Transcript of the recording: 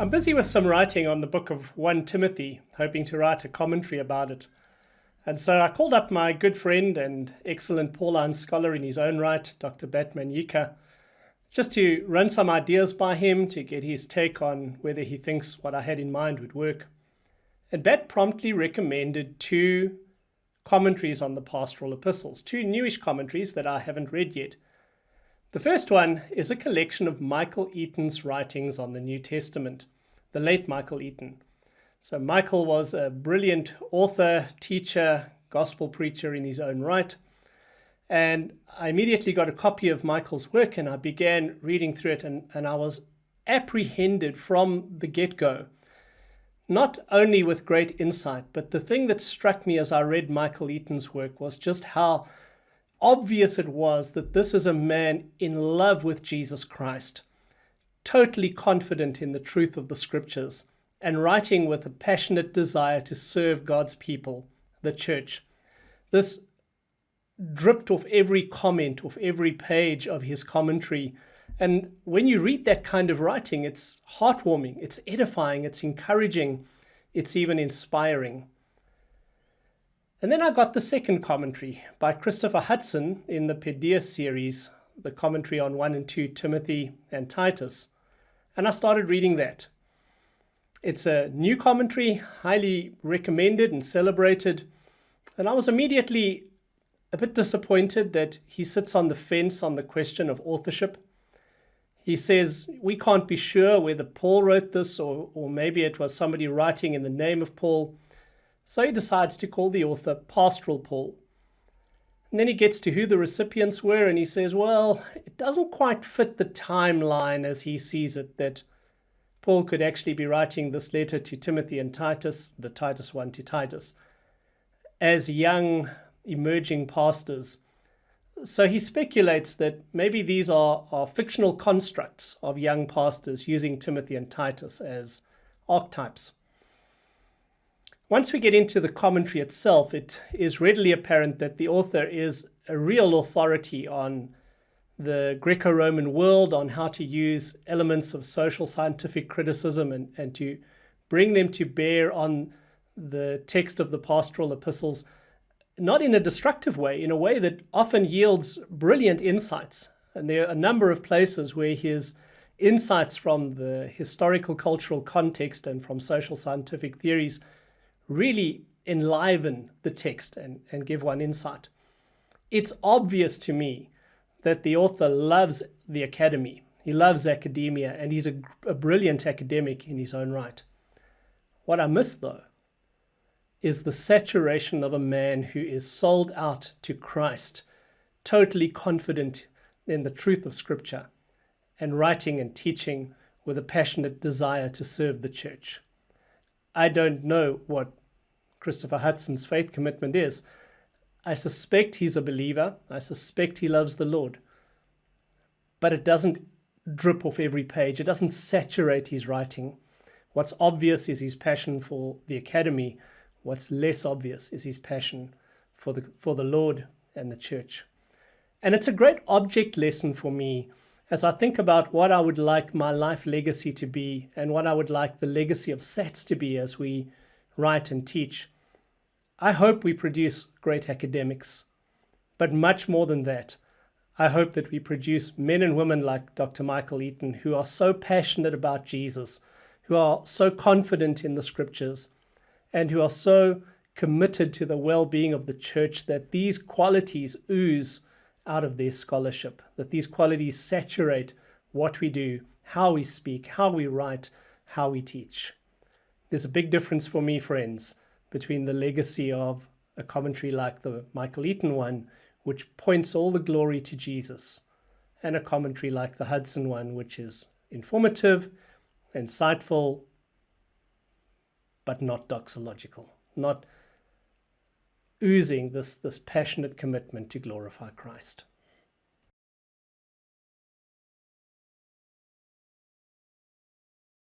I'm busy with some writing on the book of 1 Timothy, hoping to write a commentary about it. And so I called up my good friend and excellent Pauline scholar in his own right, Dr. Batman Yika, just to run some ideas by him, to get his take on whether he thinks what I had in mind would work. And Bat promptly recommended 2 commentaries on the pastoral epistles, 2 newish commentaries that I haven't read yet. The first one is a collection of Michael Eaton's writings on the New Testament, the late Michael Eaton. So Michael was a brilliant author, teacher, gospel preacher in his own right. And I immediately got a copy of Michael's work and I began reading through it, and I was apprehended from the get-go. Not only with great insight, but the thing that struck me as I read Michael Eaton's work was just how obvious it was that this is a man in love with Jesus Christ, totally confident in the truth of the scriptures, and writing with a passionate desire to serve God's people, the church. This dripped off every comment, off every page of his commentary. And when you read that kind of writing, it's heartwarming, it's edifying, it's encouraging, it's even inspiring. And then I got the second commentary by Christopher Hutson in the Pastoral series, the commentary on 1 and 2 Timothy and Titus. And I started reading that. It's a new commentary, highly recommended and celebrated. And I was immediately a bit disappointed that he sits on the fence on the question of authorship. He says, we can't be sure whether Paul wrote this or maybe it was somebody writing in the name of Paul. So he decides to call the author Pastoral Paul. And then he gets to who the recipients were, and he says, well, it doesn't quite fit the timeline as he sees it, that Paul could actually be writing this letter to Timothy and Titus, the Titus one to Titus, as young, emerging pastors. So he speculates that maybe these are fictional constructs of young pastors using Timothy and Titus as archetypes. Once we get into the commentary itself, it is readily apparent that the author is a real authority on the Greco-Roman world, on how to use elements of social scientific criticism and to bring them to bear on the text of the pastoral epistles, not in a destructive way, in a way that often yields brilliant insights. And there are a number of places where his insights from the historical cultural context and from social scientific theories really enliven the text and give one insight. It's obvious to me that the author loves the academy. He loves academia, and he's a brilliant academic in his own right. What I miss, though, is the saturation of a man who is sold out to Christ, totally confident in the truth of Scripture, and writing and teaching with a passionate desire to serve the church. I don't know what Christopher Hutson's faith commitment is. I suspect he's a believer. I suspect he loves the Lord. But it doesn't drip off every page. It doesn't saturate his writing. What's obvious is his passion for the academy. What's less obvious is his passion for the Lord and the church. And it's a great object lesson for me as I think about what I would like my life legacy to be and what I would like the legacy of SATS to be as we write and teach. I hope we produce great academics, but much more than that, I hope that we produce men and women like Dr. Michael Eaton who are so passionate about Jesus, who are so confident in the scriptures, and who are so committed to the well-being of the church that these qualities ooze out of their scholarship, that these qualities saturate what we do, how we speak, how we write, how we teach. There's a big difference for me, friends, between the legacy of a commentary like the Michael Eaton one, which points all the glory to Jesus, and a commentary like the Hutson one, which is informative, insightful, but not doxological, not oozing this passionate commitment to glorify Christ.